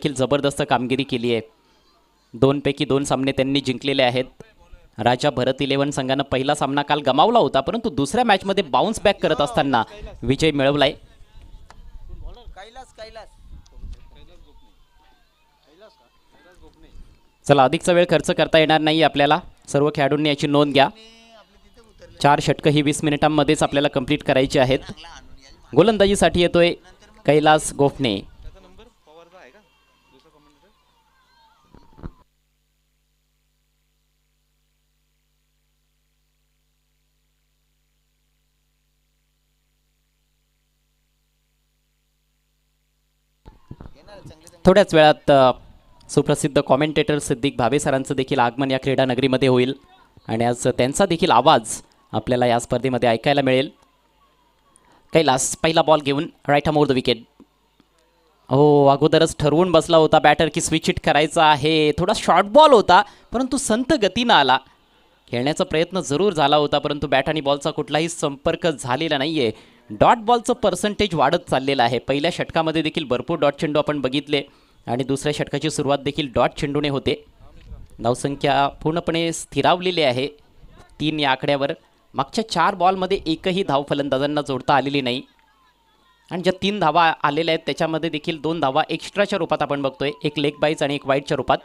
देखील जबरदस्त कामगिरी केली आहे. 2 पैकी 2 सामने त्यांनी जिंकलेले आहेत. राजा भरत 11 संघानं पहिला सामना काल गमावला होता, परंतु दुसऱ्या मॅचमध्ये बाउन्स बॅक करत असताना विजय मिळवलाय. चला, अधिकचा वेळ खर्च करता येणार नाही आपल्याला. सर्व खेळाडूंनी याची नोंद घ्या. 4 षटकं ही 20 मिनिटांमध्येच आपल्याला कंप्लीट करायची आहेत. गोलंदाजीसाठी येतोय कैलास गोफणे. थोड्याच वेळात सुप्रसिद्ध कॉमेंटेटर सिद्दीक भावे सरांचं देखील आगमन या क्रीडा नगरीमध्ये होईल आणि आज त्यांचा देखील आवाज आपल्याला या स्पर्धेमध्ये ऐकायला मिळेल. कैलास पहिला बॉल घेऊन right arm over the wicket. हो, अगोदरच ठरवून बसला होता बॅटर की स्विच हिट करायचा आहे. थोडा शॉर्ट बॉल होता, परंतु संत गतीनं आला. खेळण्याचा प्रयत्न जरूर झाला होता, परंतु बॅट आणि बॉलचा कुठलाही संपर्क झालेला नाहीये. डॉट बॉलचं पर्सेंटेज वाढत चाललेलं आहे. पहिल्या षटकामध्ये देखील भरपूर डॉट चेंडू आपण बघितले आणि दुसऱ्या षटकाची सुरुवात देखील डॉट चेंडूने होते. धावसंख्या पूर्णपणे स्थिरावलेली आहे 3 या आकड्यावर. मागच्या 4 बॉलमध्ये एकही धाव फलंदाजांना जोडता आलेली नाही आणि ज्या 3 धावा आलेल्या आहेत त्याच्यामध्ये देखील 2 धावा एक्स्ट्राच्या रूपात आपण बघतोय. एक लेग बाईज आणि एक वाईडच्या रूपात.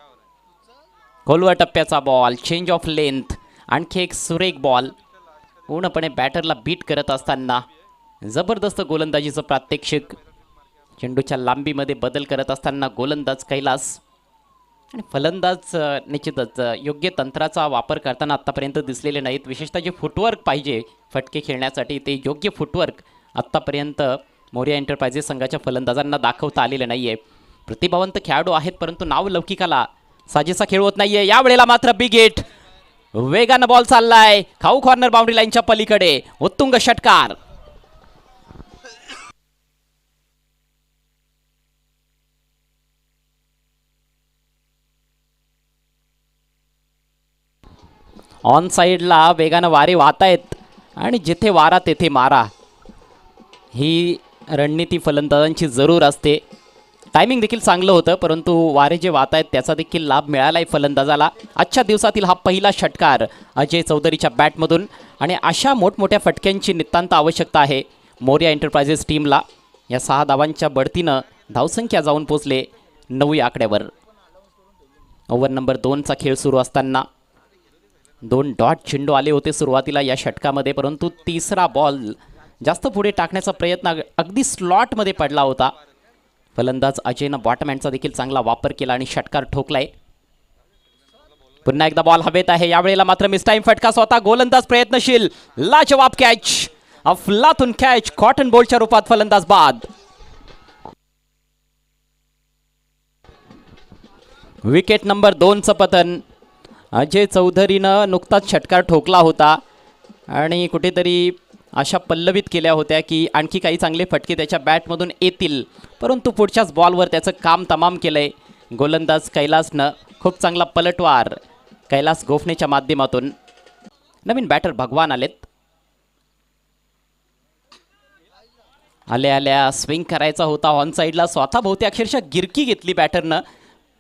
खोलवर टप्प्याचा बॉल, चेंज ऑफ लेंथ, आणखी एक सुरेख बॉल. पूर्णपणे बॅटरला बीट करत असताना जबरदस्त गोलंदाजीचं प्रात्यक्षिक. चेंडूच्या लांबीमध्ये बदल करत असताना गोलंदाज कैलास आणि फलंदाज निश्चितच योग्य तंत्राचा वापर करताना आत्तापर्यंत दिसलेले नाहीत. विशेषतः जे फुटवर्क पाहिजे फटके खेळण्यासाठी ते योग्य फुटवर्क आत्तापर्यंत मोरिया एंटरप्राइजेस संघाच्या फलंदाजांना दाखवता आलेलं नाही आहे. प्रतिभावंत खेळाडू आहेत, परंतु नाव लौकिकाला साजेसा खेळ होत नाहीये. यावेळेला मात्र बिग हिट, वेगानं बॉल चाललाय खाऊ कॉर्नर बाउंड्री लाईनच्या पलीकडे. उत्तुंग षटकार. ऑन साईडला वेगानं वारे वाहत आहेत आणि जिथे वारा तेथे मारा, ही रणनीती फलंदाजांची जरूर असते. टायमिंग देखील चांगलं होतं, परंतु वारे जे वाहत आहेत त्याचा देखील लाभ मिळाला आहे फलंदाजाला. आजच्या दिवसातील हा पहिला षटकार अजय चौधरीच्या बॅटमधून आणि अशा मोठमोठ्या फटक्यांची नितांत आवश्यकता आहे मोरिया एंटरप्राइजेस टीमला. या 6 धावांच्या बढतीनं धावसंख्या जाऊन पोचले 9 या आकड्यावर. ओव्हर नंबर 2चा खेळ सुरू असताना 2 डॉट चेंडू आले होते सुरुवातीला या षटकामध्ये, परंतु तिसरा बॉल जास्त पुढे टाकण्याचा प्रयत्न अगदी स्लॉटमध्ये पडला होता. फलंदाज अजयनं बॉटम हँडचा देखील चांगला वापर केला आणि षटकार ठोकलाय. पुन्हा एकदा बॉल हवेत आहे. यावेळेला मात्र मिसटाईम फटका. स्वतः गोलंदाज प्रयत्नशील. लाजवाब कॅच, अफलातून कॅच, कॉटन बॉलच्या रूपात फलंदाज बाद. विकेट नंबर 2चं पतन. अजय चौधरीनं नुकताच षटकार ठोकला होता आणि कुठेतरी अशा पल्लवित केल्या होत्या की आणखी काही चांगले फटके त्याच्या बॅटमधून येतील, परंतु पुढच्याच बॉलवर त्याचं काम तमाम केलंय गोलंदाज कैलासनं. खूप चांगला पलटवार कैलास गोफणेच्या माध्यमातून. नवीन बॅटर भगवान आलेत. आल्या स्विंग करायचा होता ऑन साईडला. स्वतः भोवती अक्षरशः गिरकी घेतली बॅटरनं,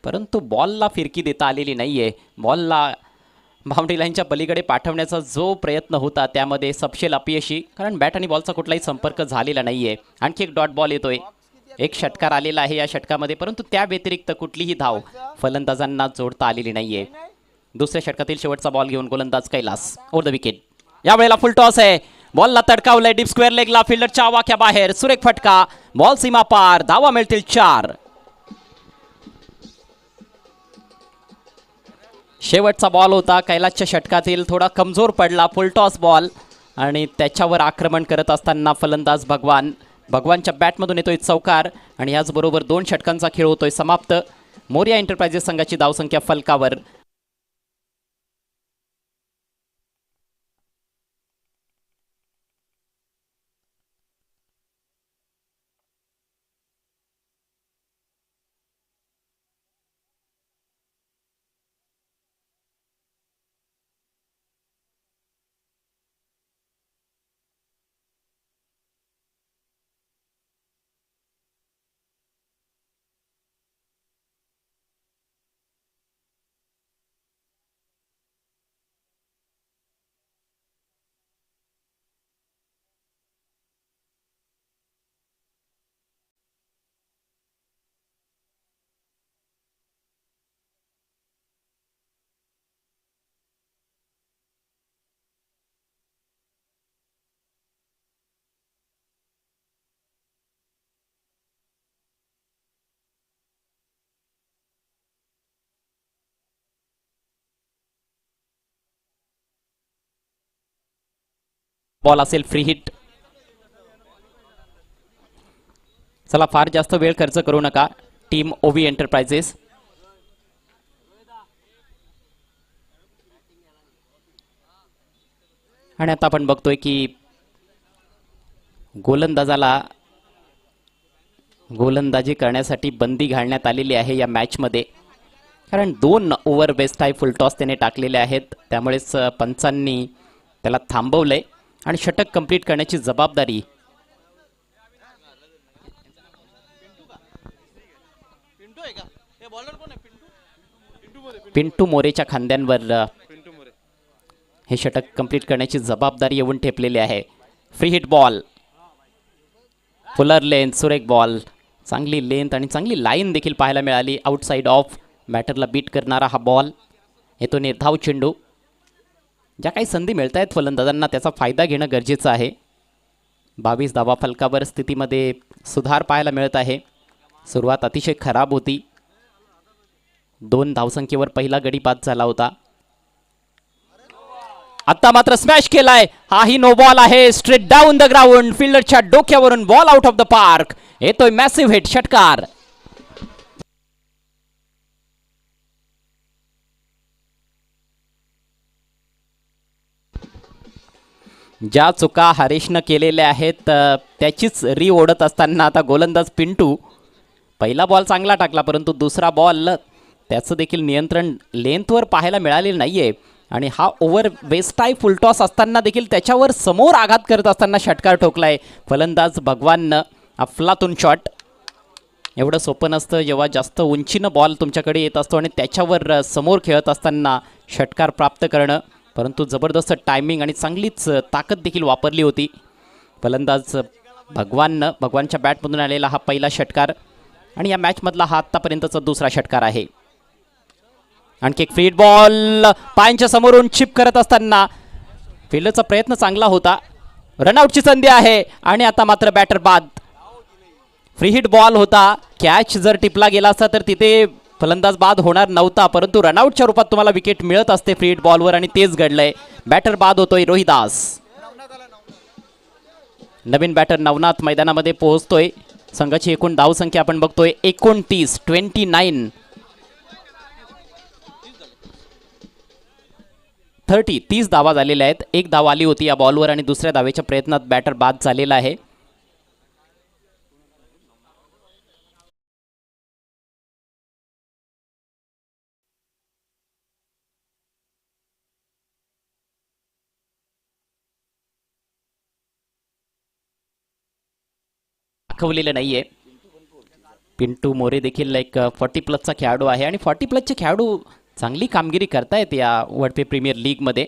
परंतु बॉलला फिरकी देता आलेली नाहीये. बॉलला बाउंड्री लाईनच्या पलीकडे पाठवण्याचा जो प्रयत्न होता त्यामध्ये सपशेल अपयशी, कारण बॅट आणि बॉलचा कुठलाही संपर्क झालेला नाहीये. आणखी एक डॉट बॉल येतोय. एक षटकार आलेला आहे या षटकामध्ये, परंतु त्या व्यतिरिक्त कुठलीही धाव फलंदाजांना जोडता आलेली नाहीये. दुसऱ्या षटकातील शेवटचा बॉल घेऊन गोलंदाज कैलास ओव्हर द विकेट. यावेळेला फुल टॉस आहे. बॉलला तडकावलंय डीप स्क्वेअर लेगला. फिल्डरच्या आवाक्या बाहेर. सुरेख फटका. बॉल सीमा पार. धावा मिळतील 4. शेवटचा बॉल होता कैलासच्या षटकातील. थोडा कमजोर पडला फुलटॉस बॉल आणि त्याच्यावर आक्रमण करत असताना फलंदाज भगवानच्या बॅटमधून येतोय चौकार आणि याचबरोबर 2 षटकांचा खेळ होतोय समाप्त. मोरिया एंटरप्राइजेस संघाची धावसंख्या फलकावर बॉल असेल, फ्री हिट. चला फार जास्त वेळ खर्च करू नका टीम ओवी एंटरप्राइजेस. आणि आता आपण बघतोय की गोलंदाजी करण्यासाठी बंदी घालण्यात आलेली आहे या मॅचमध्ये, कारण 2 ओव्हर बेस्ट हाय फुलटॉस त्याने टाकलेले आहेत. त्यामुळेच पंचांनी त्याला थांबवलंय आणि षटक कंप्लीट करण्याची जबाबदारी पिंटू मोरेच्या खांद्यांवर हे षटक कंप्लीट करण्याची जबाबदारी येऊन ठेपलेली आहे. Free hit ball, Fuller length, सुरेख बॉल, चांगली लेंथ आणि चांगली लाईन देखील पाहायला मिळाली. आउटसाइड ऑफ बॅटरला बीट करणारा हा बॉल येतो निर्धाव चेंडू. ज्या काही संधी मिळत आहेत फलंदाजांना त्याचा फायदा घेणं गरजेचं आहे. 22 धावा फलकावर स्थितीमध्ये सुधार पाहायला मिळत आहे. सुरुवात अतिशय खराब होती. 2 धावसंख्येवर पहिला गडी बाद झाला होता. आता मात्र स्मॅश केलाय. हाही नो बॉल आहे. स्ट्रेट डाऊन द ग्राउंड, फिल्डरच्या डोक्यावरून ball out of the park. येतोय मॅसिव्ह हिट, षटकार. ज्या चुका हरीशनं केलेल्या आहेत त्याचीच री ओढत असताना आता गोलंदाज पिंटू पहिला बॉल चांगला टाकला, परंतु दुसरा बॉल त्याचं देखील नियंत्रण लेंथवर पाहायला मिळालेलं नाहीये. आणि हा ओव्हर वेस्टाय फुलटॉस असताना देखील त्याच्यावर समोर आघात करत असताना षटकार ठोकलाय फलंदाज भगवाननं. अफलातून शॉट. एवढं सोपं नसतं जेव्हा जास्त उंचीनं बॉल तुमच्याकडे येत असतो आणि त्याच्यावर समोर खेळत असताना षटकार प्राप्त करणं, परंतु जबरदस्त टायमिंग आणि चांगलीच ताकद देखील वापरली होती फलंदाज भगवानच्या बॅटमधून आलेला हा पहिला षटकार आणि या मॅचमधला हा आत्तापर्यंतचा दुसरा षटकार आहे. आणखी एक फ्री बॉल पायांच्या समोरून चिप करत असताना फिल्डरचा प्रयत्न चांगला होता. रनआउटची संधी आहे आणि आता मात्र बॅटर बाद. फ्री हिट बॉल होता. कॅच जर टिपला गेला असता तर तिथे फलंदाज बाद होणार नव्हता, परंतु रनआउटच्या रूपात तुम्हाला विकेट मिळत असते फ्री हिट बॉलवर आणि तेच घडलंय. बॅटर बाद होतोय रोहिदास. नवीन बॅटर नवनाथ मैदानामध्ये पोहोचतोय. संघाची एकूण धावसंख्या आपण बघतोय 29 30 धावा झालेल्या आहेत. एक धाव आली होती या बॉलवर आणि दुसऱ्या धावेच्या प्रयत्नात बॅटर बाद झालेला आहे. दाखवलेलं नाहीये. पिंटू मोरे देखील एक 40+ खेळाडू आहे आणि 40+ खेळाडू चांगली कामगिरी करतायत या वडपे प्रीमियर लीगमध्ये.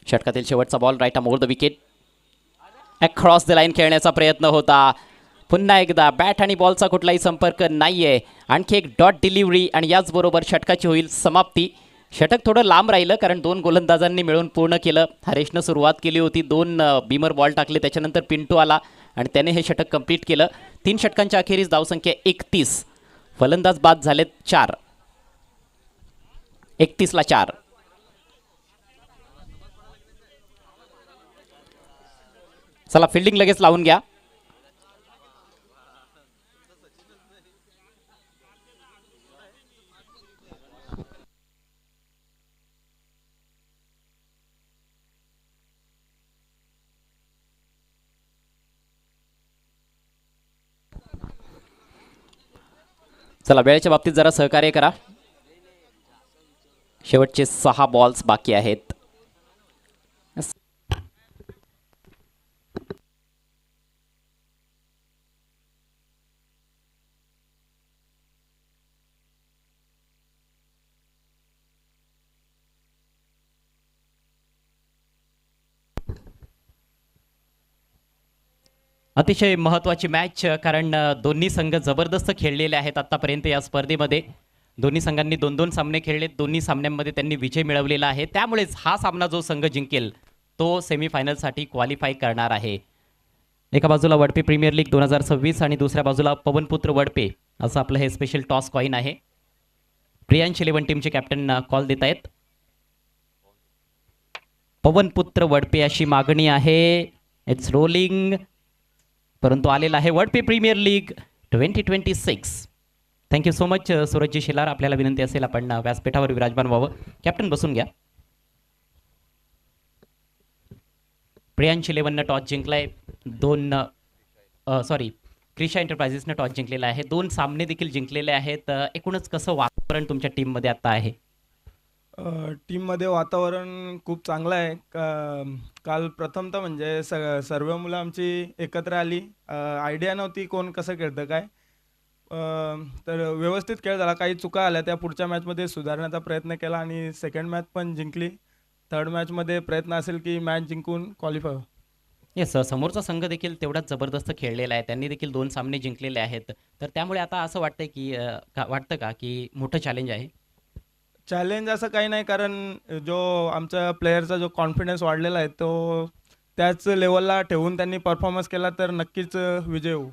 षटकातील शेवटचा ball right more the wicket. Across the line खेळण्याचा प्रयत्न होता. पुन्हा एकदा बॅट आणि बॉलचा कुठलाही संपर्क नाहीये. आणखी एक डॉट डिलिव्हरी आणि याचबरोबर षटकाची होईल समाप्ती. षटक थोडं लांब राहिलं कारण 2 गोलंदाजांनी मिळून पूर्ण केलं. हरेशनं सुरुवात केली होती, 2 बीमर बॉल टाकले, त्याच्यानंतर पिंटू आला आणि त्याने हे षटक कंप्लीट केलं. 3 षटकांच्या अखेरीस धावसंख्या 31. फलंदाज बाद झालेत 4. 31ला 4. चला फिल्डिंग लगेच लावून घ्या. चला वेळेच्या बाबतीत जरा सहकार्य करा. शेवटचे 6 बॉल्स बाकी आहेत. अतिशय महत्त्वाची मॅच, कारण दोन्ही संघ जबरदस्त खेळलेले आहेत आतापर्यंत या स्पर्धेमध्ये. दोन्ही संघांनी 2-2 सामने खेळलेत. दोन्ही सामन्यांमध्ये त्यांनी विजय मिळवलेला आहे. त्यामुळेच हा सामना जो संघ जिंकेल तो सेमीफायनलसाठी क्वालिफाय करणार आहे. एका बाजूला वडपे प्रीमियर लीग 2026 आणि दुसऱ्या बाजूला पवनपुत्र वडपे असं आपलं हे स्पेशल टॉस कॉइन आहे. प्रियांश 11 टीमचे कॅप्टन कॉल देत आहेत. पवनपुत्र वडपे अशी मागणी आहे. इट्स रोलिंग, परंतु आलेला आहे Wadpe premier league 2026. Thank you so much सूरजजी शिलार. आपल्याला विनंती असेल आपण व्यासपीठावर विराजमान व्हावं. कॅप्टन बसून घ्या. प्रियांश 11नं टॉस जिंकलाय. क्रिशा एंटरप्राइजेसनं टॉस जिंकलेला आहे. 2 सामने देखील जिंकलेले आहेत. एकूणच कसं वातावरण तुमच्या टीममध्ये आता आहे? टीममध्ये वातावरण खूप चांगलं आहे. काल प्रथमतः म्हणजे सर्व मुलं आमची एकत्र आली. आयडिया नव्हती कोण कसं खेळतं काय, तर व्यवस्थित खेळ झाला. काही चुका आल्या त्या पुढच्या मॅचमध्ये सुधारण्याचा प्रयत्न केला आणि सेकंड मॅच पण जिंकली. थर्ड मॅचमध्ये प्रयत्न असेल की मॅच जिंकून क्वालिफाय हो. येस, समोरचा संघ देखील तेवढाच जबरदस्त खेळलेला आहे. त्यांनी देखील 2 सामने जिंकलेले आहेत. तर त्यामुळे आता असं वाटतंय की वाटतं का की मोठं चॅलेंज आहे? चॅलेंज असं काही नाही, कारण जो आमच्या प्लेयरचा जो कॉन्फिडन्स वाढलेला आहे तो त्याच लेवलला ठेवून त्यांनी परफॉर्मन्स केला तर नक्कीच विजय होऊ.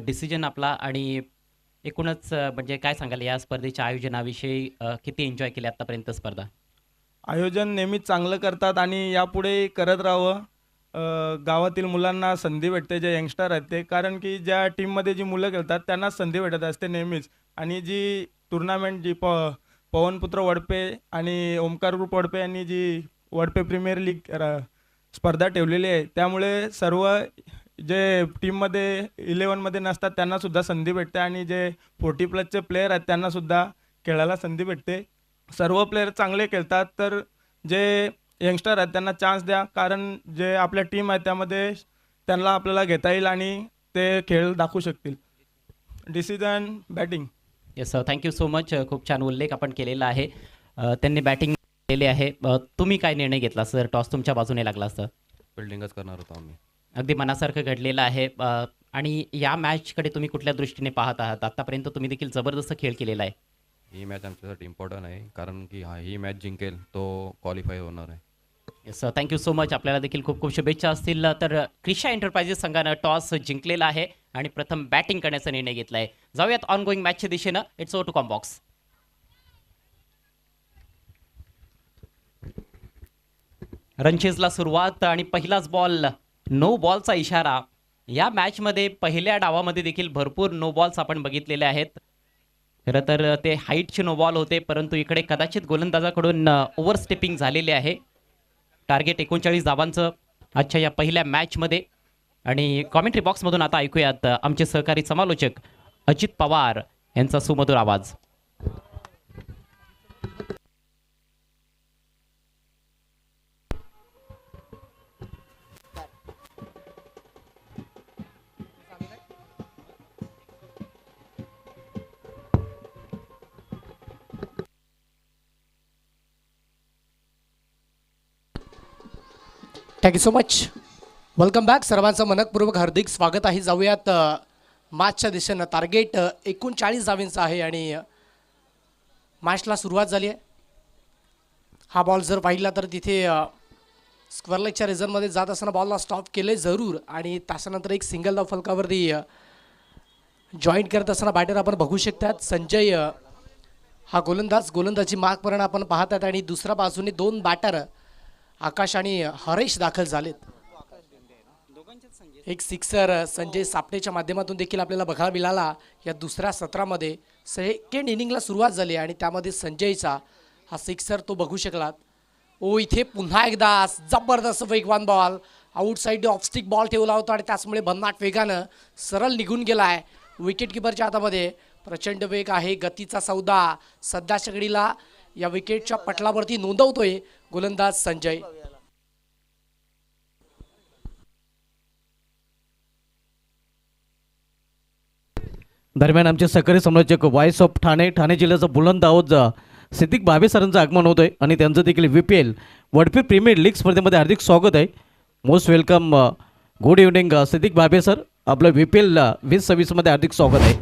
डिसिजन आपला आणि एकूणच म्हणजे काय सांगाल या स्पर्धेच्या आयोजनाविषयी? किती एन्जॉय केली आतापर्यंत स्पर्धा? आयोजन नेहमीच चांगलं करतात आणि यापुढे करत राहावं. गावातील मुलांना संधी भेटते, जे यंगस्टर आहेत ते, कारण की ज्या टीममध्ये जी मुलं खेळतात त्यांना संधी भेटत असते नेहमीच. आणि जी टुर्नामेंट जी पवनपुत्र वडपे आणि ओमकार ग्रुप वडपे यांनी जी वडपे प्रीमियर लीग स्पर्धा ठेवलेली आहे, त्यामुळे सर्व जे टीममध्ये 11मध्ये नसतात त्यांनासुद्धा संधी भेटते आणि जे 40+ प्लेयर आहेत त्यांनासुद्धा खेळायला संधी भेटते. सर्व प्लेयर चांगले खेळतात, तर जे यंगस्टर आहेत त्यांना चान्स द्या, कारण जे आपल्या टीम आहे त्यामध्ये त्यांना आपल्याला घेता येईल आणि ते खेळ दाखवू शकतील. Decision batting. Yes, thank you so much. खूप छान उल्लेख आपण केलेला आहे. त्यांनी बॅटिंग केलेली आहे. तुम्ही काय निर्णय घेतला सर? टॉस तुमच्या बाजूने लागला असतं? फिल्डिंगच करणार होतो आम्ही. अगदी मनासारखं घडलेलं आहे. आणि या मॅचकडे तुम्ही कुठल्या दृष्टीने पाहत आहात? आतापर्यंत तुम्ही देखील जबरदस्त खेळ केलेला आहे. ही मॅच आमच्यासाठी इम्पॉर्टंट आहे, कारण की ही मॅच जिंकेल तो क्वालिफाय होणार आहे. Yes, thank you so much. आपल्याला देखील खूप खूप शुभेच्छा असतील. तर क्रिशा एंटरप्राइजेस संघानं टॉस जिंकलेला आहे आणि प्रथम बॅटिंग करण्याचा निर्णय घेतला आहे. जाऊयात ऑन गोईंग मॅचच्या दिशेनं. It's over to combox. रनचेजला सुरुवात आणि पहिलाच बॉल नो बॉलचा इशारा. या मॅचमध्ये पहिल्या डावामध्ये देखील भरपूर नो बॉल्स आपण बघितलेले आहेत. खरं तर ते हाईटचे नो बॉल होते, परंतु इकडे कदाचित गोलंदाजाकडून ओव्हरस्टेपिंग झालेले आहे. टार्गेट 39 धावांचं आजच्या या पहिल्या मॅचमध्ये. आणि कॉमेंट्री बॉक्समधून आता ऐकूयात आमचे सहकारी समालोचक अजित पवार यांचा सुमधुर आवाज. Thank you so much. Welcome back. सर्वांचं मनपूर्वक हार्दिक स्वागत आहे. जाऊयात मॅचच्या दिशेनं. टार्गेट 39 धावांचं आहे आणि मॅचला सुरुवात झाली आहे. हा बॉल जर पाहिला तर तिथे स्क्वेअर लेगच्या रिझनमध्ये जात असताना बॉलला स्टॉप केले जरूर आणि त्याच्यानंतर एक सिंगल धाव फलकावरती जॉईन करत असताना बॅटर आपण बघू शकतात. संजय हा गोलंदाजी मार्कपर्यंत आपण पाहतात आणि दुसऱ्या बाजूने 2 बॅटर आकाश आणि हरेश दाखल झालेत. एक सिक्सर संजय सापटेच्या माध्यमातून देखील आपल्याला बघायला मिळाला. या दुसऱ्या सत्रामध्ये सेकंड इनिंगला सुरुवात झाली आणि त्यामध्ये संजयचा हा सिक्सर तो बघू शकलात. इथे पुन्हा एकदा जबरदस्त वेगवान बॉल. आउटसाईड ऑफस्टिक बॉल ठेवला होता आणि त्याचमुळे भन्नाट वेगानं सरळ निघून गेला आहे. विकेट किपरच्या हातामध्ये प्रचंड वेग आहे. गतीचा सौदा सध्याच्या घडीला या विकेटच्या पटलावरती नोंदवतोय गोलंदाज संजय. दरम्यान आमचे सहकारी समालोचक व्हॉइस ऑफ ठाणे जिल्ह्याचा बुलंद आवाज सिद्दीक भावे सरांचं आगमन होतंय आणि त्यांचं देखील VPL वडपे प्रीमियर लीग स्पर्धेमध्ये हार्दिक स्वागत आहे. Most welcome. Good evening Siddiq Bhave sir. आपलं VPL 2026 मध्ये हार्दिक स्वागत आहे.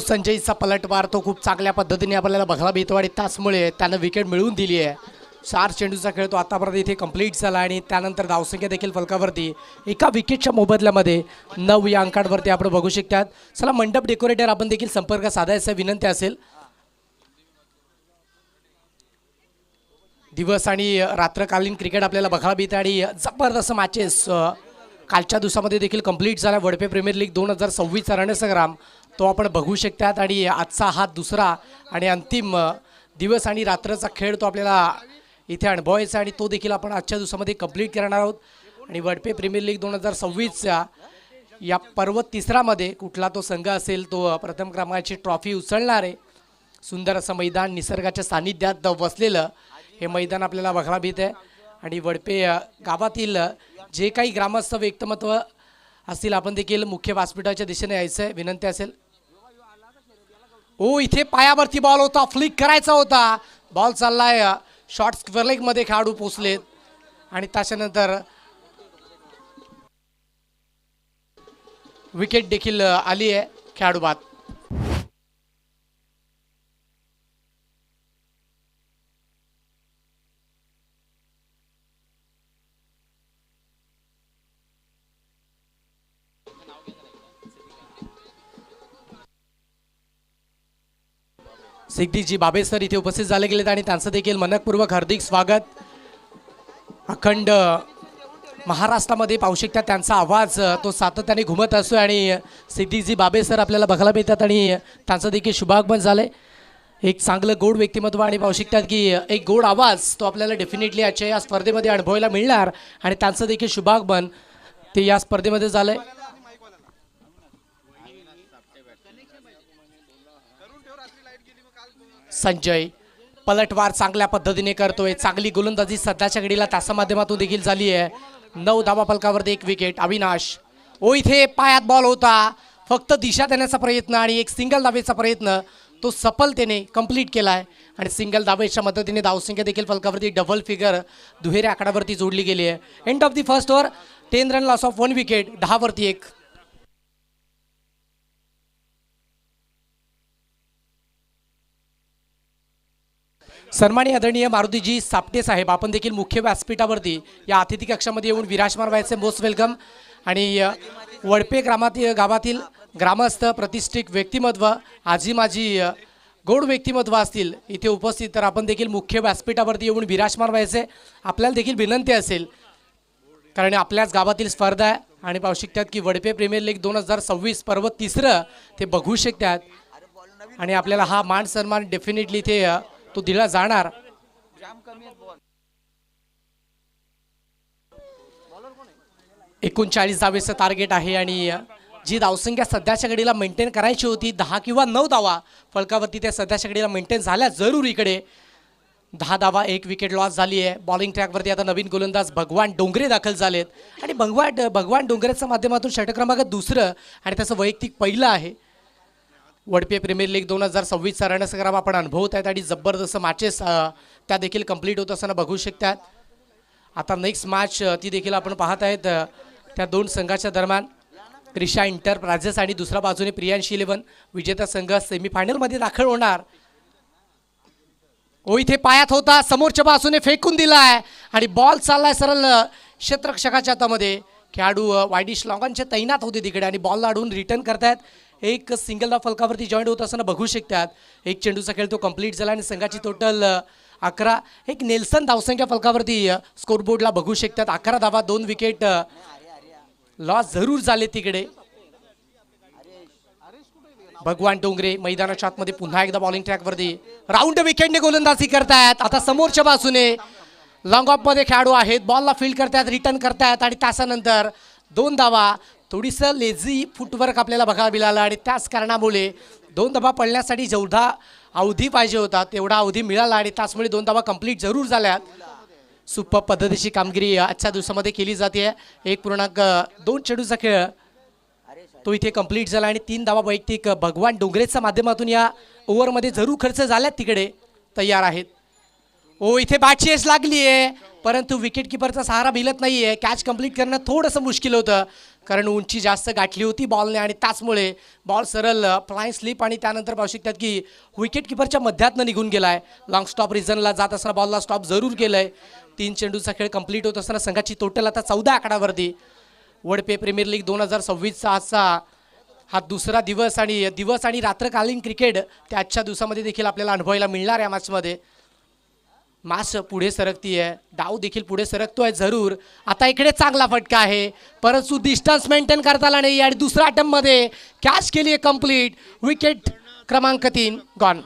संजयचा पलटवार तो खूप चांगल्या पद्धतीने आपल्याला बघायला मिळतो आणि त्याचमुळे त्यानं विकेट मिळवून दिली आहे. 4 चेंडूचा खेळ तो आतापर्यंत इथे कंप्लीट झाला आणि त्यानंतर धावसंख्या देखील फलकावरती एका विकेटच्या मोबदल्यामध्ये 9 या अंकांवरती आपण बघू शकतात. चला मंडप डेकोरेटर आपण देखील संपर्क साधायचा विनंती असेल. दिवस आणि रात्रकालीन क्रिकेट आपल्याला बघायला मिळते आणि जबरदस्त मॅचेस कालच्या दिवसामध्ये देखील कंप्लीट झाला. वडपे प्रीमियर लीग 2026चा रणसंग्राम तो आपण बघू शकतात आणि आजचा हा दुसरा आणि अंतिम दिवस आणि रात्रचा खेळ तो आपल्याला इथे अनुभवायचा आणि तो देखील आपण आजच्या दिवसामध्ये कंप्लीट करणार आहोत. आणि वडपे प्रीमियर लीग 2026च्या या पर्व तिसरामध्ये कुठला तो संघ असेल तो प्रथम क्रमांकाची ट्रॉफी उचलणार आहे. सुंदर असं मैदान निसर्गाच्या सानिध्यात बसलेलं हे मैदान आपल्याला बघायला मिळतं आहे. आणि वडपे गावातील जे काही ग्रामस्थ व्यक्तिमत्व असतील आपण देखील मुख्य व्यासपीठाच्या दिशेने यायचं आहे विनंती असेल. इथे पायावरती बॉल होता, फ्लिक करायचा होता, बॉल चाललाय शॉर्ट स्क्वेअर लेगमध्ये खेळाडू पोचलेत आणि त्याच्यानंतर विकेट देखील आली आहे खेळाडू बाद. सिद्दीकजी बाबे सर इथे उपस्थित झाले गेलेत आणि त्यांचं देखील मनपूर्वक हार्दिक स्वागत. अखंड महाराष्ट्रामध्ये पाहू शकता त्यांचा आवाज तो सातत्याने घुमत असतो आणि सिद्दीकजी बाबे सर आपल्याला बघायला मिळतात आणि त्यांचं देखील शुभागमन झालंय. एक चांगलं गोड व्यक्तिमत्व आणि पाहू शकतात की एक गोड आवाज तो आपल्याला डेफिनेटली आजच्या या स्पर्धेमध्ये अनुभवायला मिळणार आणि त्यांचं देखील शुभागमन ते या स्पर्धेमध्ये झालंय. संजय पलटवार चांगल्या पद्धतीने करतोय, चांगली गोलंदाजी सध्याच्या घडीला त्याच्या माध्यमातून देखील झाली आहे. 9 धावा फलकावरती 1 विकेट. अविनाश इथे पायात बॉल होता, फक्त दिशा देण्याचा प्रयत्न आणि एक सिंगल धावेचा प्रयत्न तो सफलतेने कंप्लीट केला आहे आणि सिंगल धावेच्या मदतीने धावसंख्या देखील फलकावरती डबल फिगर दुहेऱ्या आकड्यावरती जोडली गेली आहे. End of the first over 10 run loss of 1 wicket. 10 वरती 1. सन्माननीय आदरणीय मारुतीजी सापटे साहेब आपण देखील मुख्य व्यासपीठावरती या अतिथी कक्षामध्ये येऊन विराजमान व्हायचे मोस्ट वेलकम. आणि वडपे गावातील ग्रामस्थ प्रतिष्ठित व्यक्तिमत्व आजी माजी गोड व्यक्तिमत्व असतील इथे उपस्थित तर आपण देखील मुख्य व्यासपीठावरती येऊन विराजमान व्हायचे. आपल्याला देखील विनंती असेल कारण आपल्याच गावातील स्पर्धा आहे आणि पाहू शकतात की वडपे प्रीमियर लीग 2026 पर्व तिसरं ते बघू शकतात आणि आपल्याला हा मान सन्मान डेफिनेटली इथे तो दिला जाणार. एकूण 40 धावेचं टार्गेट आहे आणि जी धावसंख्या सध्याच्या घडीला मेंटेन करायची होती 10 किंवा 9 धावा फलकावरती त्या सध्याच्या घडीला मेंटेन झाल्या जरूर. इकडे 10 धावा 1 विकेट लॉस झाली आहे. बॉलिंग ट्रॅकवरती आता नवीन गोलंदाज भगवान डोंगरे दाखल झालेत आणि भगवान डोंगरेच्या माध्यमातून षटक क्रमांक 2 आणि त्याचं वैयक्तिक पहिलं आहे. वडपे प्रीमियर लीग 2026चा रणसंग्राम आपण अनुभवत आहेत आणि जबरदस्त मॅचेस त्या देखील कंप्लीट होत असताना बघू शकतात. आता नेक्स्ट मॅच ती देखील आपण पाहत आहेत त्या दोन संघाच्या दरम्यान क्रिशा इंटरप्राइजेस आणि दुसऱ्या बाजूने प्रियांशी 11 विजेता संघ सेमीफायनलमध्ये दाखल होणार. इथे पायात होता, समोरच्या बाजूने फेकून दिला आहे आणि बॉल चाललाय सरळ क्षेत्ररक्षकाच्या हातामध्ये. खेळाडू वायडिश लॉंगांचे तैनात होते तिकडे आणि बॉल लाडून रिटर्न करतायत. एक सिंगल धाव फलकावरती जॉईंट होत असताना बघू शकतात. एक चेंडूचा खेळ तो कंप्लीट झाला आणि संघाची टोटल 11. एक नेल्सन धावसंख्या फलकावरती स्कोरबोर्डला बघू शकतात. 11 धावा 2 विकेट लॉस जरूर झाले तिकडे. भगवान डोंगरे मैदानाच्या आतमध्ये पुन्हा एकदा बॉलिंग ट्रॅकवरती राऊंड विकेटने गोलंदाजी करतायत. आता समोरच्या बाजूने लॉंग ऑफ मध्ये खेळाडू आहेत, बॉलला फील्ड करतायत, रिटर्न करतायत आणि त्याच्यानंतर 2 धावा. थोडीसं लेझी फुटवर्क आपल्याला बघायला मिळालं आणि त्याच कारणामुळे 2 धावा पडण्यासाठी जेवढा अवधी पाहिजे होता तेवढा अवधी मिळाला आणि त्याचमुळे 2 धावा कंप्लीट जरूर झाल्यात. सुपर पद्धतीची कामगिरी आजच्या दिवसामध्ये केली जाते. 1.2 चेंडूचा खेळ तो इथे कंप्लीट झाला आणि 3 धावा वैयक्तिक भगवान डोंगरेच्या माध्यमातून या ओव्हरमध्ये जरूर खर्च झाल्यात तिकडे तयार आहेत. इथे बॅटची एस लागली आहे. परंतु विकेटकीपरचा सहारा मिळत नाही आहे. कॅच कंप्लीट करणं थोडंसं मुश्किल होतं कारण उंची जास्त गाठली होती बॉलने आणि त्याचमुळे बॉल सरळ फ्लाईंग स्लिप आणि त्यानंतर पाहू शकतात की विकेटकीपरच्या मध्यातनं निघून गेला आहे. लॉंग स्टॉप रिझनला जात असताना बॉलला स्टॉप जरूर केलं आहे. 3 चेंडूचा खेळ कंप्लीट होत असताना संघाची टोटल आता 14 आकडावरती. वडपे प्रीमियर लीग 2026 आजचा हा दुसरा दिवस आणि रात्रकालीन क्रिकेट त्याच्या दिवसामध्ये देखील आपल्याला अनुभवायला मिळणार या मॅचमध्ये. मॅच पुढे सरकतीये, डाव देखील पुढे सरकतोय जरूर. आता इकडे चांगला फटका आहे परंतु डिस्टन्स मेंटेन करता आला नाही आणि दुसऱ्या अटेम्प्टमध्ये कॅच केली आहे कंप्लीट. विकेट क्रमांक 3 गॉन.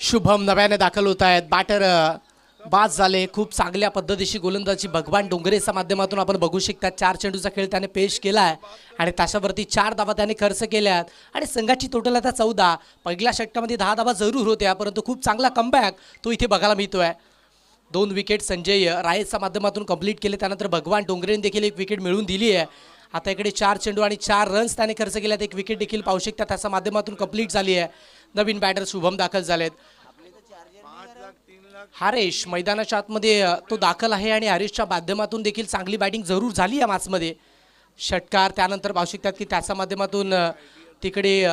शुभम नव्याने दाखल होत आहेत. बॅटर बाद झाले. खूप चांगल्या पद्धतीची गोलंदाजी भगवान डोंगरेच्या माध्यमातून आपण बघू शकता. 4 चेंडूचा खेळ त्याने पेश केला आहे आणि त्याच्यावरती 4 धावा त्याने खर्च केल्यात आणि संघाची टोटल आता 14. पहिल्या षटकामध्ये 10 धावा जरूर होत्या परंतु खूप चांगला कमबॅक तो इथे बघायला मिळतोय. 2 विकेट संजय रायच्या माध्यमातून कंप्लीट केले. त्यानंतर भगवान डोंगरेने देखील 1 विकेट मिळवून दिली आहे. आता इकडे 4 चेंडू आणि 4 रन्स त्याने खर्च केल्यात. 1 विकेट देखील पाहू शकता त्याच्या माध्यमातून कंप्लीट झाली आहे. नवीन बॅटर शुभम दाखल झालेत. हरेश मैदानाच्या आतमध्ये तो दाखल आहे आणि हरेशच्या माध्यमातून देखील चांगली बॅटिंग जरूर झाली या मॅचमध्ये. षटकार त्यानंतर पाहू शकतात की त्याच्या माध्यमातून तिकडे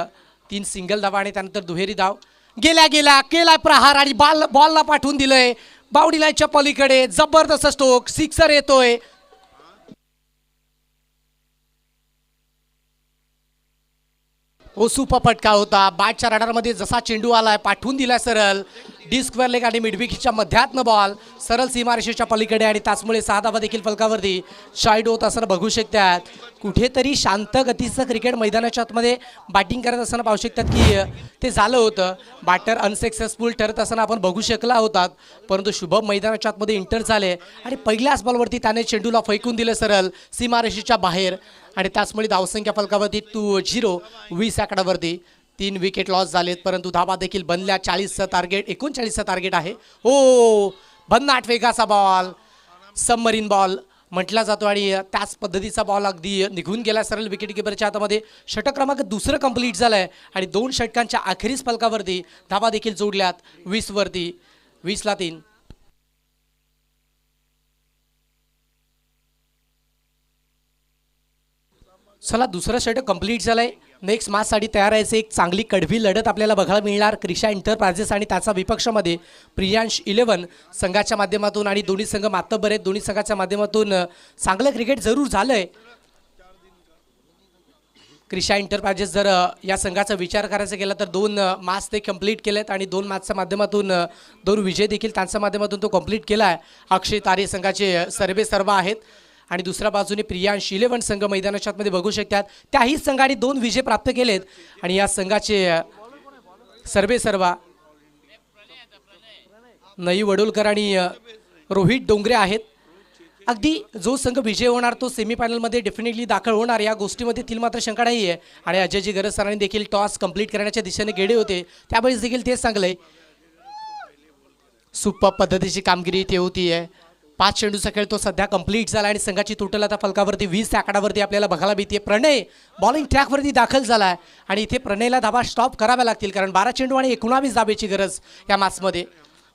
3 सिंगल धावा आणि त्यानंतर दुहेरी धाव. गेला केलाय प्रहार आणि बॉलला पाठवून दिलंय बाउंड्री लाईनच्या पलीकडे. जबरदस्त स्ट्रोक, सिक्सर येतोय. सुपर फटका होता. बॅटच्या रडारमध्ये जसा चेंडू आलाय पाठवून दिलाय सरळ डिस्कवर लेग आणि मिडविकेटच्या मध्यातनं बॉल सरळ सीमारेषेच्या पलीकडे आणि त्याचमुळे 6 धावा देखील फलकावरती शाईड होत असताना बघू शकतात. कुठेतरी शांत गतीचं क्रिकेट मैदानाच्या आतमध्ये बॅटिंग करत असताना पाहू शकतात की ते झालं होतं. बॅटर अनसक्सेसफुल ठरत असताना आपण बघू शकला होतात परंतु शुभम मैदानाच्या आतमध्ये इंटर झाले आणि पहिल्याच बॉलवरती त्याने चेंडूला फेकून दिलं सरळ सीमारेषेच्या बाहेर आणि त्याचमुळे धावसंख्या फलकावरती 2-0 20 आकडावरती. 3 विकेट लॉस झालेत परंतु धावा देखील बनल्या. 40चं टार्गेट 39चं टार्गेट आहे. भन्नाट वेगाचा बॉल, सबमरीन बॉल म्हटला जातो आणि त्याच पद्धतीचा बॉल अगदी निघून गेला सरळ विकेट किपरच्या हातामध्ये. षटक क्रमांक 2 कंप्लीट झालंय आणि 2 षटकांच्या अखेरीस फलकावरती धावा देखील जोडल्यात 20 वरती. 20ला 3. चला दुसरं षटक कंप्लीट झालंय. नेक्स्ट मॅचसाठी तयार आहे. एक चांगली कडवी लढत आपल्याला बघायला मिळणार. क्रिशा इंटरप्राइजेस आणि त्याचा विपक्षामध्ये प्रियांश 11 संघाच्या माध्यमातून आणि दोन्ही संघ मातब्बर आहेत. दोन्ही संघाच्या माध्यमातून चांगलं क्रिकेट जरूर झालंय. क्रिशा इंटरप्राइजेस जर या संघाचा विचार करायचा केला तर 2 मॅच ते कंप्लीट केलेत आणि 2 मॅचच्या माध्यमातून 2 विजय देखील त्यांच्या माध्यमातून तो कंप्लीट केला आहे. अक्षय तारे संघाचे सर्व आहेत आणि दुसऱ्या बाजूने प्रियांश 11 संघ मैदानाच्या आतमध्ये बघू शकतात. त्याही संघाने 2 विजय प्राप्त केलेत आणि या संघाचे सर्व नई वडोलकर आणि रोहित डोंगरे आहेत. अगदी जो संघ विजय होणार तो सेमीफायनलमध्ये डेफिनेटली दाखल होणार या गोष्टीमध्ये तील मात्र शंका नाही आहे. आणि अजयजी गरज सरांनी देखील टॉस कंप्लीट करण्याच्या दिशेने गेले होते त्यावेळेस देखील तेच सांगलंय. सुपर पद्धतीची कामगिरी इथे होती आहे. 5 चेंडूचा खेळ तो सध्या कंप्लीट झाला आणि संघाची टोटल आता फलकावरती 20 आकडावरती आपल्याला बघायला मिळते. प्रणय बॉलिंग ट्रॅकवरती दाखल झाला आहे आणि इथे प्रणयला धावा स्टॉप कराव्या लागतील कारण 12 चेंडू आणि 19 धाब्याची गरज या मॅचमध्ये.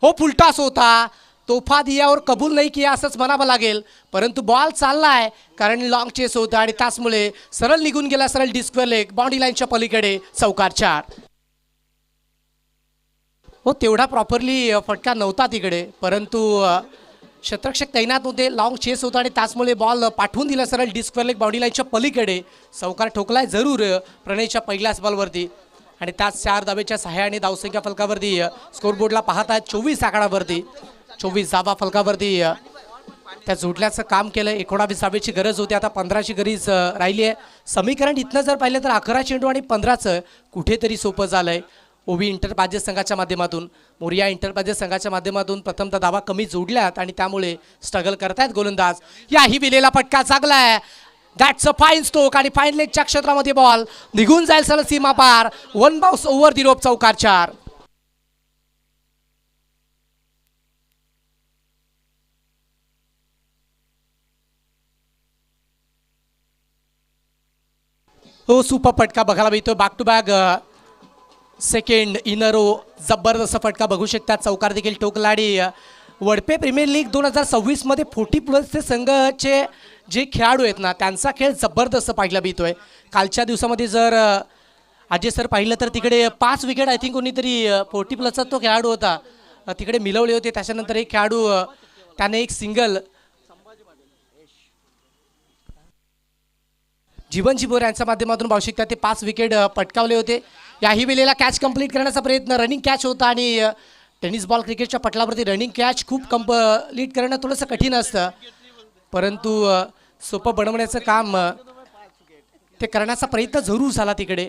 फुलटॉस होता. तोफा दिया और कबूल नाही किया असंच म्हणावं लागेल परंतु बॉल चाललाय कारण लॉंग चेस होता आणि त्याचमुळे सरळ निघून गेला सरळ डिस्कवर लेग बाउंड्री लाईनच्या पलीकडे. चौकार 4. तेवढा प्रॉपरली फटका नव्हता तिकडे परंतु शतरक्षक तैनात होते. लॉंग चेस होता आणि त्याचमुळे बॉल पाठवून दिला सरळ डिस्कवर लेग बाउंड्री लाईनच्या पलीकडे. चौकार ठोकलाय जरूर प्रणयच्या पहिल्याच बॉलवरती आणि त्याच 4 धावेच्या सहाय्याने धावसंख्या फलकावरती स्कोरबोर्डला पाहत आहेत 24 आकडावरती. 24 धावा फलकावरती त्या जोडल्याचं काम केलं. 19 धावेची गरज होती आता 15ची गरज राहिली आहे. समीकरण इथनं जर पाहिलं तर 11 चेंडू आणि 15चं कुठेतरी सोपं झालंय. ओवी इंटरप्राइजेस संघाच्या माध्यमातून मोरिया इंटरप्राइजेस संघाच्या माध्यमातून प्रथमतः धावा कमी जोडल्यात आणि त्यामुळे स्ट्रगल करतायत गोलंदाज. याही विलेला फटका जागलाय. दॅट्स अ फाईन स्ट्रोक आणि फाईन लेगच्या क्षेत्रामध्ये बॉल निघून जाईल सर सीमा पार. 1 बाउन्स ओव्हर दी रोप, चौकार 4. हो सुपर फटका बघायला मिळतो. Back to back second in a row. जबरदस्त फटका बघू शकतात. चौकार देखील टोकलाडी. वडपे प्रीमियर लीग 2026 मध्ये 40+ संघाचे जे खेळाडू आहेत ना त्यांचा खेळ जबरदस्त पाहायला मिळतोय. कालच्या दिवसामध्ये जर अजय सर पाहिलं तर तिकडे 5 विकेट आय थिंक कोणीतरी 40+चा तो खेळाडू होता तिकडे मिळवले होते. त्याच्यानंतर एक खेळाडू त्याने एक सिंगल जीवनजी बोर यांच्या माध्यमातून पाहू शकता ते 5 विकेट पटकावले होते. याही वेळेला कॅच कंप्लीट करण्याचा प्रयत्न, रनिंग कॅच होता आणि टेनिस बॉल क्रिकेटच्या पटलावरती रनिंग कॅच खूप कंप्लीट करणं थोडंसं कठीण असतं, परंतु सोपं बनवण्याचं काम ते करण्याचा प्रयत्न जरूर झाला तिकडे.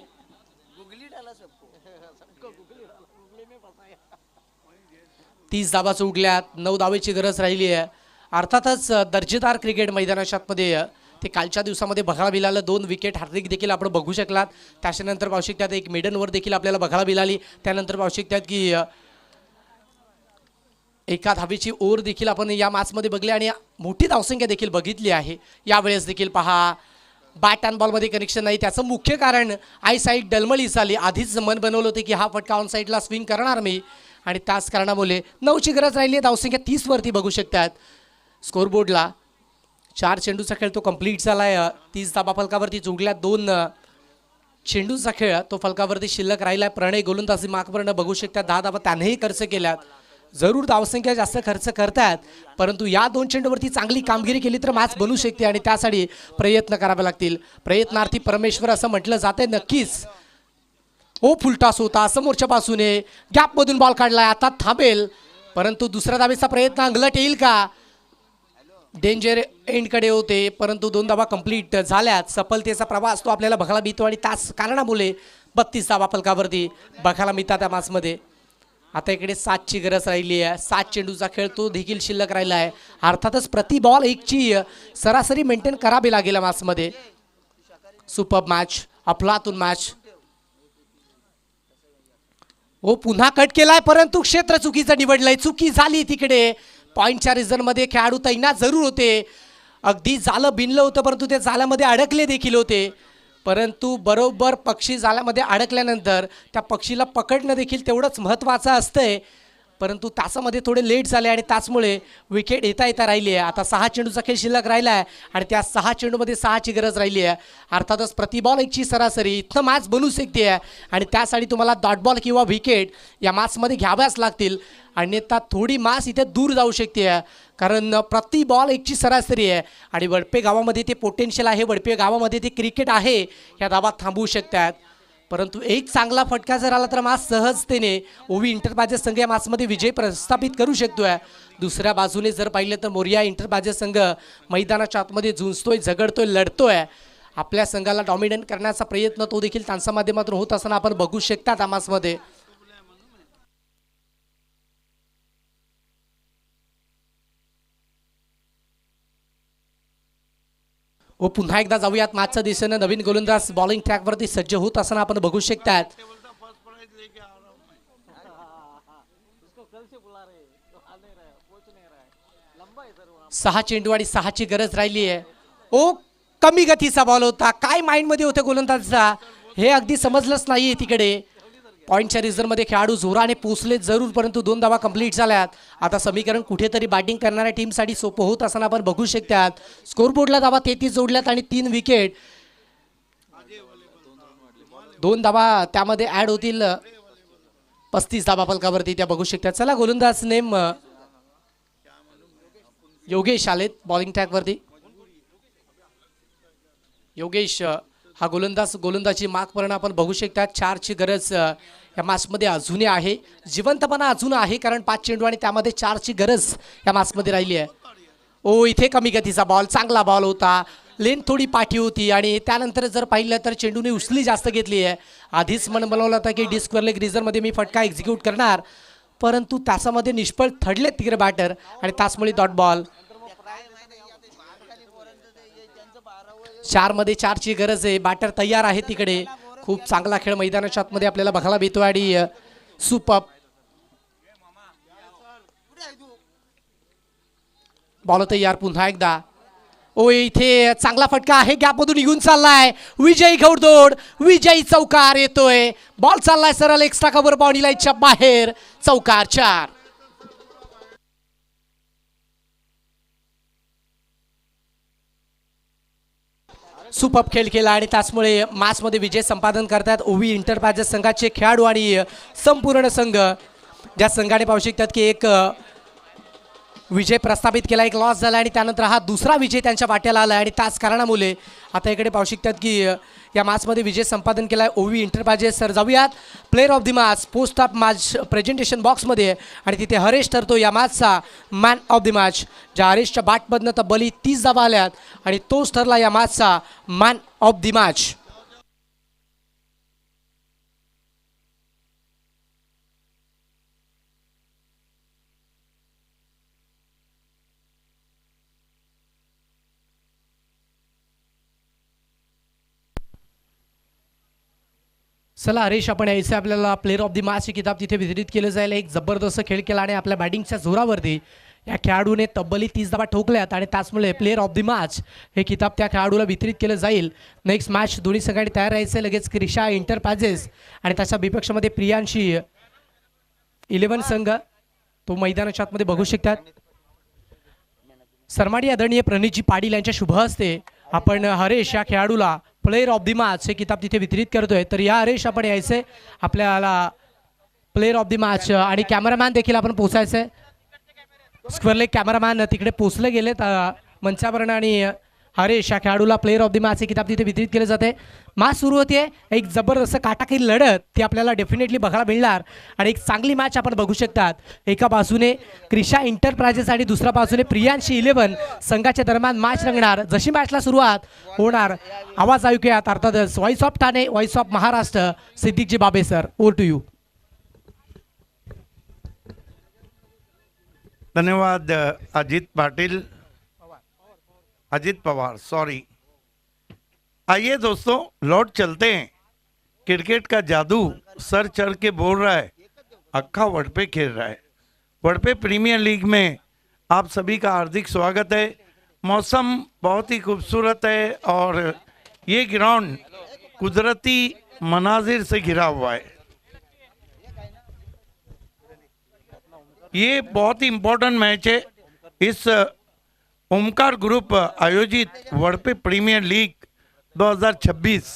तीस धावा उडल्यात, 9 धावेची गरज राहिली आहे. अर्थातच दर्जेदार क्रिकेट मैदानाच्या आतमध्ये ते कालच्या दिवसामध्ये बघायला मिळालं. 2 विकेट हार्दिक देखील आपण बघू शकलात. त्याच्यानंतर पाहू शकतात एक मिडनवर देखील आपल्याला बघायला मिळाली. त्यानंतर पाहू शकतात की एका धावेची ओव्हर देखील आपण या मॅचमध्ये बघली आणि मोठी धावसंख्या देखील बघितली आहे. यावेळेस देखील पहा बॅट अँड बॉलमध्ये कनेक्शन नाही. त्याचं मुख्य कारण आय साईड डलमळी झाली. आधीच मन बनवलं होतं की हा फटका ऑन साईडला स्विंग करणार मी आणि त्याच कारणामुळे 9ची गरज राहिली आहे. धावसंख्या 30 वरती बघू शकतात स्कोरबोर्डला. 4 चेंडूचा खेळ तो कंप्लीट झाला आहे. 30 धाबा फलकावरती जोडल्या. 2 चेंडूचा खेळ तो फलकावरती शिल्लक राहिला आहे. प्रणय गोलंदाजी मागपर्यंत बघू शकतात 10 धाबा त्यानेही खर्च केल्यात. जरूर धावसंख्या जास्त खर्च करतात, परंतु या 2 चेंडूवरती चांगली कामगिरी केली तर मॅच बनू शकते आणि त्यासाठी प्रयत्न करावे लागतील. प्रयत्नार्थी परमेश्वर असं म्हटलं जाते. नक्कीच ओ फुलटास होता समोरच्या बाजूने गॅपमधून बॉल काढलाय. आता थांबेल, परंतु दुसऱ्या धावेचा प्रयत्न अंगलट येईल का? डेंजर एंडकडे होते, परंतु 2 धावा कंप्लीट झाल्यात. सफलतेचा प्रवास तो आपल्याला बघायला मिळतो आणि त्याच कारणामुळे 32 धावा फलकावरती बघायला मिळतात त्या मॅचमध्ये. आता इकडे 7ची गरज राहिली आहे. 7 चेंडूचा खेळ तो देखील शिल्लक राहिला आहे. अर्थातच प्रति बॉल 1ची सरासरी मेंटेन करावी लागेल मॅचमध्ये. सुपर मॅच, अफलातून मॅच. हो पुन्हा कट केलाय, परंतु क्षेत्र चुकीचं निवडलंय. चुकी झाली तिकडे. पॉईंटच्या रिझनमध्ये खेळाडू तैनात जरूर होते. अगदी जालं बिनलं होतं, परंतु ते जाल्यामध्ये अडकले देखील होते. परंतु बरोबर पक्षी जाल्यामध्ये अडकल्यानंतर त्या पक्षीला पकडणं देखील तेवढंच महत्त्वाचं असतंय, परंतु तासामध्ये थोडे लेट झाले आणि त्याचमुळे विकेट येता राहिली आहे. आता 6 चेंडूचा खेळ शिल्लक राहिला आहे आणि त्या 6 चेंडूमध्ये 6ची गरज राहिली आहे. अर्थातच प्रति बॉल 1ची सरासरी इथं मॅच बनू शकते आहे आणि त्यासाठी तुम्हाला डॉट बॉल किंवा विकेट या मॅचमध्ये घ्याव्याच लागतील. अन्यथा थोडी मॅच इथे दूर जाऊ शकते आहे, कारण प्रति बॉल 1ची सरासरी आहे आणि वडपे गावामध्ये ते पोटेन्शियल आहे. वडपे गावामध्ये ते क्रिकेट आहे. ह्या धावा थांबवू शकतात, परंतु एक चांगला फटका जर आला तर मॅच सहजतेने ओवी इंटरबाजेस संघ या मॅचमध्ये विजय प्रस्थापित करू शकतोय. दुसऱ्या बाजूने जर पाहिलं तर मोरिया इंटरबाजेस संघ मैदानाच्या आतमध्ये झुंजतोय, झगडतोय, लढतोय. आपल्या संघाला डॉमिनेट करण्याचा प्रयत्न तो देखील त्यांच्या माध्यमातून होत असताना आपण बघू शकता त्या मॅचमध्ये. व पुन्हा एकदा जाऊयात मॅचच्या दिशेनं. नवीन गोलंदाज बॉलिंग ट्रॅकवरती सज्ज होत असताना आपण बघू शकतात. 6 चेंडू आणि 6ची गरज राहिली आहे. ओ कमी गतीचा बॉल होता. काय माइंडमध्ये होतं गोलंदाजचा हे अगदी समजलंच नाही तिकडे. पॉईंटच्या रिझनमध्ये खेळाडू जोराने पोचले जरूर, परंतु 2 धावा कंप्लीट झाल्यात. आता समीकरण कुठेतरी बॅटिंग करणाऱ्या टीमसाठी सोपं होत असताना आपण बघू शकतात. स्कोरबोर्डला धावा 33 जोडल्यात आणि 3 विकेट. 2 धावा त्यामध्ये ॲड होतील. 35 धावा फलकावरती त्या बघू शकतात. चला गोलंदाज नेम योगेश आलेत बॉलिंग ट्रॅकवरती. योगेश हा गोलंदाजी मागपर्यंत आपण बघू शकतात. 4ची गरज या मॅचमध्ये अजूनही आहे. जिवंतपणा अजून आहे, कारण 5 चेंडू आणि त्यामध्ये 4ची गरज या मॅचमध्ये राहिली आहे. ओ इथे कमी गतीचा बॉल, चांगला बॉल होता. लेन थोडी पाठी होती आणि त्यानंतर जर पाहिलं तर चेंडूने उचली जास्त घेतली आहे. आधीच मन बनवलं होतं की डिस्कवर लेग रिझनमध्ये मी फटका एक्झिक्यूट करणार, परंतु तासामध्ये निष्फळ ठरले तिकडे बॅटर आणि त्याचमुळे डॉट बॉल. 4मध्ये 4ची गरज आहे. बॅटर तयार आहे तिकडे. खूप चांगला खेळ मैदानाच्या आतमध्ये आपल्याला बघायला मिळतो आणि सुपर बॉल तयार पुन्हा एकदा. ओ इथे चांगला फटका आहे, गॅपमधून निघून चाललाय विजयी घोडदौड. विजयी चौकार येतोय. बॉल चाललाय सरळ एक्स्ट्रा कव्हर बाउंड्री लाईनच्या बाहेर. चौकार 4. सुपर खेळ केला आणि त्याचमुळे मॅचमध्ये विजय संपादन करतात ओवी इंटरप्राइजेस संघाचे खेळाडू आणि संपूर्ण संघ. ज्या संघाने पाहू शकतात की एक विजय प्रस्थापित केला, एक लॉस झाला आणि त्यानंतर हा दुसरा विजय त्यांच्या वाट्याला आला आणि त्याच कारणामुळे आता इकडे पाहू शकतात की या मॅचमध्ये विजय संपादन केला आहे ओवी इंटरप्राइजेस. सर जाऊयात player of the match post of match presentation बॉक्समध्ये आणि तिथे हरेश ठरतो या मॅचचा मॅन ऑफ द मॅच. ज्या हरेशच्या बॅटमधनं तब्बल 30 धावा आल्यात आणि तोच ठरला या मॅचचा मॅन ऑफ द मॅच. चला हरेश, आपण यायचं आपल्याला प्लेअर ऑफ द मॅच हे किताब तिथे वितरित केलं जाईल. एक जबरदस्त खेळ केला आणि आपल्या बॅटिंगच्या जोरावरती या खेळाडूने तब्बली 30 धावा ठोकल्यात आणि त्याचमुळे प्लेअर ऑफ द मॅच हे किताब त्या खेळाडूला वितरित केलं जाईल. नेक्स्ट मॅच दोन्ही संघाने तयार राहायचं. लगेच क्रिशा इंटरप्राइजेस आणि त्याच्या विपक्षामध्ये प्रियांशी 11 संघ तो मैदानाच्या आतमध्ये बघू शकतात. सरमाडी आदरणीय प्रणितजी पाटील यांच्या शुभ हस्ते आपण हरेश या खेळाडूला प्लेअर ऑफ द मॅच हे किताब तिथे वितरित करतोय. तर या हरेश आपण यायचंय आपल्याला प्लेअर ऑफ द मॅच आणि कॅमेरामॅन देखील आपण पोचायचंय. स्क्वेअर लेग कॅमेरामॅन तिकडे पोचले गेलेत मंचावरनं आणि हरेश या खेळाडूला प्लेअर ऑफ द मॅच हे किताब तिथे वितरित केले जाते. मॅच सुरू होते. एक जबरदस्त काटाकी लढत ती आपल्याला डेफिनेटली बघायला मिळणार आणि एक चांगली मॅच आपण बघू शकतात. एका बाजूने क्रिशा इंटरप्राइजेस आणि दुसऱ्या बाजूने प्रियांशी 11 संघाच्या दरम्यान मॅच रंगणार. जशी मॅचला सुरुवात होणार आवाज ऐकूयात अर्थातच voice of Thane, voice of Maharashtra सिद्दीकजी Babe sir. Over to you. धन्यवाद अजीत पवार सॉरी. आइए दोस्तों, लौट चलते हैं. क्रिकेट का जादू सर चढ़ के बोल रहा है, अक्खा वड़पे खेल रहा है. वड़पे प्रीमियर लीग में आप सभी का हार्दिक स्वागत है. मौसम बहुत ही खूबसूरत है और ये ग्राउंड कुदरती मनाजिर से घिरा हुआ है. ये बहुत ही इम्पोर्टेंट मैच है. इस ओमकार ग्रुप आयोजित वड़पे प्रीमियर लीग 2026